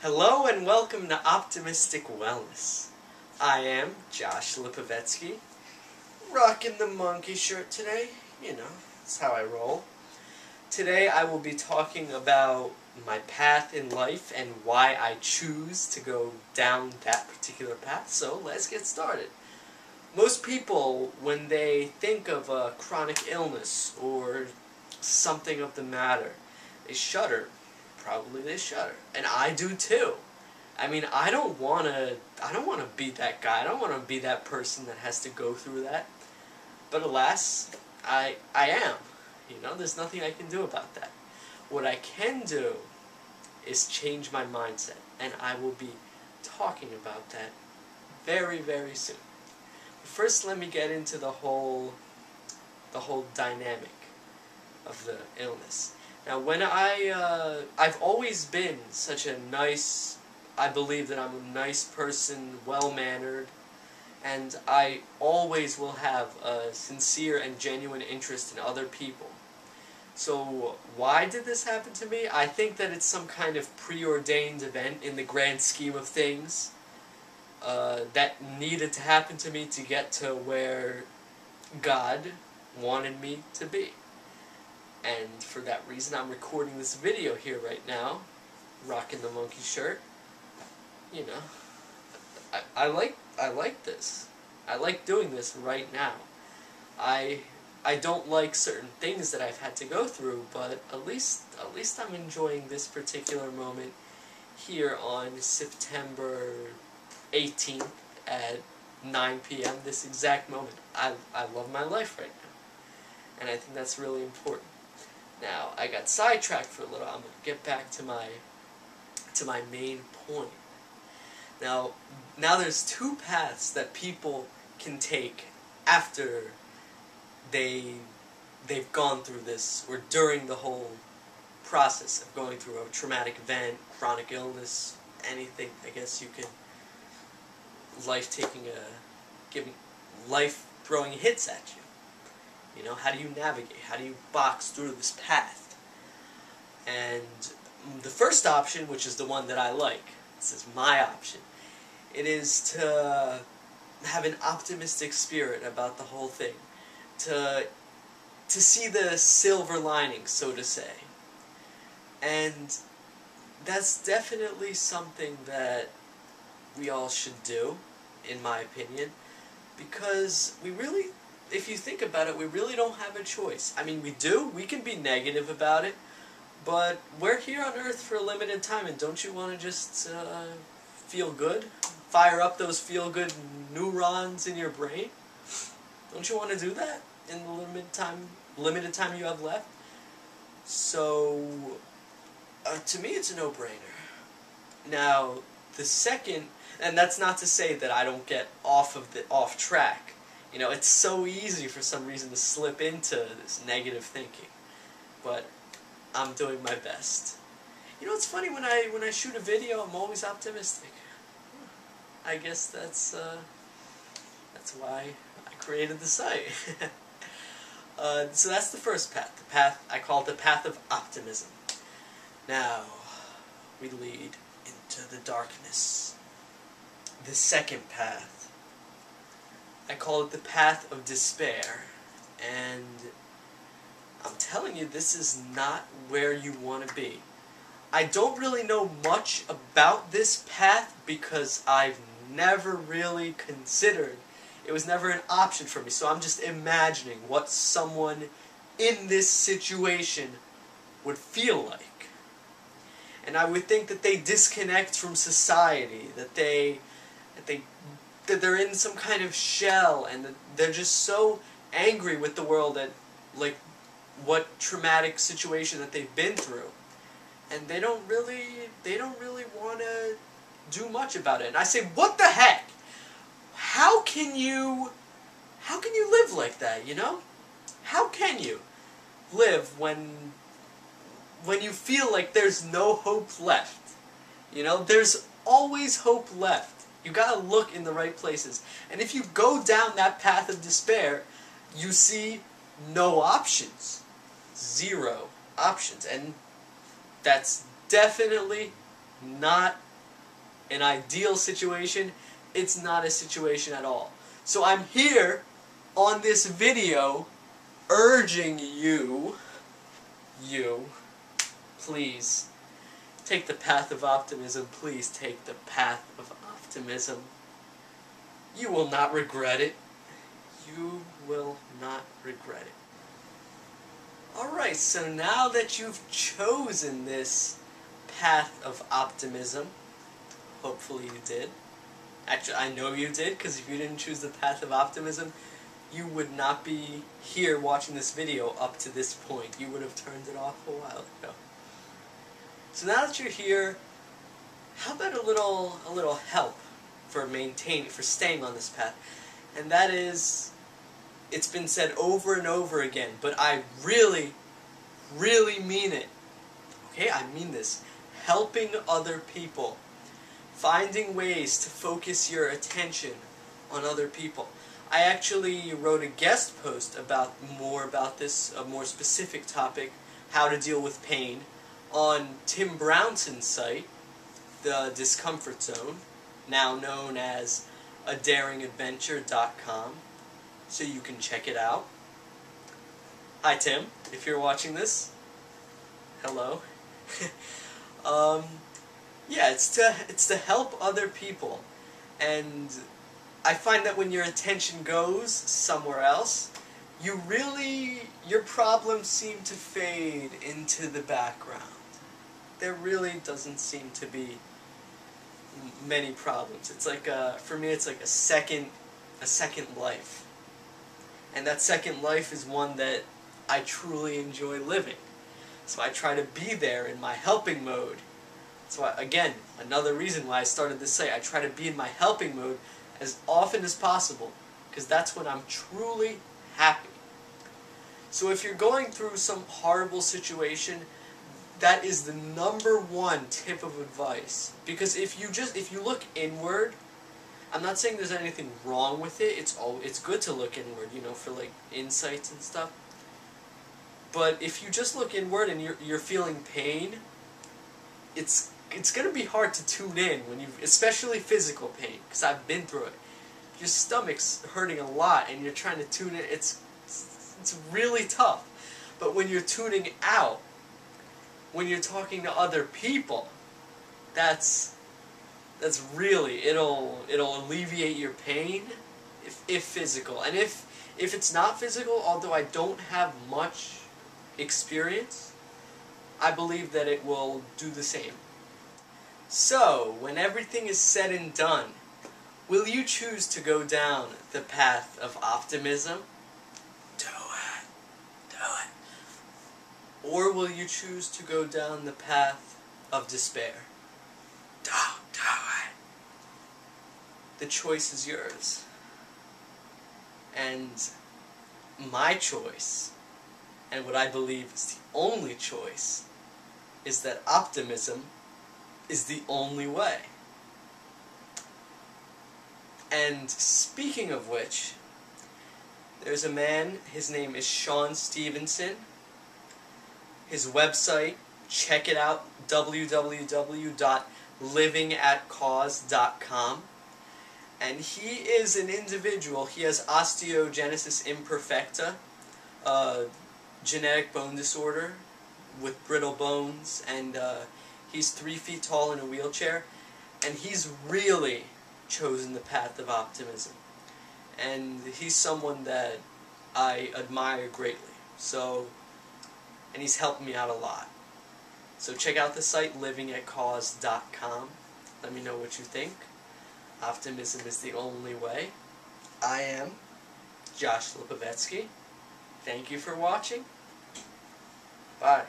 Hello and welcome to Optimistic Wellness. I am Josh Lipovetsky, rocking the monkey shirt today. You know, that's how I roll. Today I will be talking about my path in life and why I choose to go down that particular path. So let's get started. Most people, when they think of a chronic illness or something of the matter, they shudder. Probably they shudder, and I do too. I mean, I don't wanna be that guy. I don't wanna be that person that has to go through that. But alas, I am. You know, there's nothing I can do about that. What I can do is change my mindset, and I will be talking about that very, very soon. First, let me get into the whole dynamic of the illness. Now, when I've always been such a nice, I believe that I'm a nice person, well-mannered, and I always will have a sincere and genuine interest in other people. So, why did this happen to me? I think that it's some kind of preordained event in the grand scheme of things that needed to happen to me to get to where God wanted me to be. And for that reason, I'm recording this video here right now, rocking the monkey shirt. You know, I like this. I like doing this right now. I don't like certain things that I've had to go through, but at least I'm enjoying this particular moment here on September 18th at 9 p.m. This exact moment. I love my life right now, and I think that's really important. Now, I got sidetracked for a little. I'm going to get back to my main point. Now there's two paths that people can take after they've gone through this, or during the whole process of going through a traumatic event, chronic illness, anything. I guess you could life throwing hits at you. You know, how do you navigate? How do you box through this path? And the first option, which is the one that I like, this is my option, it is to have an optimistic spirit about the whole thing. To see the silver lining, so to say. And that's definitely something that we all should do, in my opinion, because if you think about it, we really don't have a choice. I mean, we do. We can be negative about it, but we're here on Earth for a limited time, and don't you want to just feel good? Fire up those feel-good neurons in your brain? Don't you want to do that in the limited time you have left? So, to me, it's a no-brainer. Now, the second, and that's not to say that I don't get off track. You know, it's so easy for some reason to slip into this negative thinking, but I'm doing my best. You know, it's funny, when I shoot a video, I'm always optimistic. I guess that's why I created the site. So that's the first path. I call it the path of optimism. Now, we lead into the darkness. The second path, I call it the path of despair, and I'm telling you, this is not where you want to be. I don't really know much about this path because I've never really considered, it was never an option for me, so I'm just imagining what someone in this situation would feel like. And I would think that they disconnect from society, that they're in some kind of shell, and that they're just so angry with the world at, like, what traumatic situation that they've been through, and they don't really want to do much about it. And I say, what the heck? How can you live like that, you know? How can you live when you feel like there's no hope left? You know, there's always hope left. You gotta look in the right places. And if you go down that path of despair, you see no options. Zero options. And that's definitely not an ideal situation, it's not a situation at all. So I'm here on this video urging you, please, take the path of optimism. Please take the path of optimism. You will not regret it. You will not regret it. Alright, so now that you've chosen this path of optimism, hopefully you did. Actually, I know you did, because if you didn't choose the path of optimism, you would not be here watching this video up to this point. You would have turned it off a while ago. So now that you're here, how about a little help for staying on this path? And that is, it's been said over and over again, but I really, really mean it. Okay, I mean this. Helping other people. Finding ways to focus your attention on other people. I actually wrote a guest post about this, a more specific topic, how to deal with pain, on Tim Brownson's site, The Discomfort Zone, now known as adaringadventure.com, so you can check it out. Hi Tim, if you're watching this, hello. Yeah, it's to help other people, and I find that when your attention goes somewhere else, your problems seem to fade into the background. There really doesn't seem to be many problems. It's like for me, it's like a second life, and that second life is one that I truly enjoy living. So I try to be there in my helping mode. So again, another reason why I started this site. I try to be in my helping mode as often as possible, because that's when I'm truly happy. So if you're going through some horrible situation, that is the #1 tip of advice. Because if you look inward, I'm not saying there's anything wrong with it. It's good to look inward, you know, for like insights and stuff. But if you just look inward and you're feeling pain, it's going to be hard to tune in when especially physical pain, because I've been through it. Your stomach's hurting a lot and you're trying to tune in. It's really tough. But when you're tuning out, when you're talking to other people, that's really, it'll alleviate your pain if physical. And if it's not physical, although I don't have much experience, I believe that it will do the same. So, when everything is said and done, will you choose to go down the path of optimism? Do it. Do it. Or will you choose to go down the path of despair? Don't do it. The choice is yours. And my choice, and what I believe is the only choice, is that optimism is the only way. And speaking of which, there's a man, his name is Sean Stevenson. His website, check it out, www.livingatcause.com. And he is an individual, he has osteogenesis imperfecta, genetic bone disorder with brittle bones, and he's 3 feet tall in a wheelchair, and he's really chosen the path of optimism. And he's someone that I admire greatly. So, and he's helped me out a lot. So check out the site, livingatcause.com. Let me know what you think. Optimism is the only way. I am Josh Lipovetsky. Thank you for watching. Bye.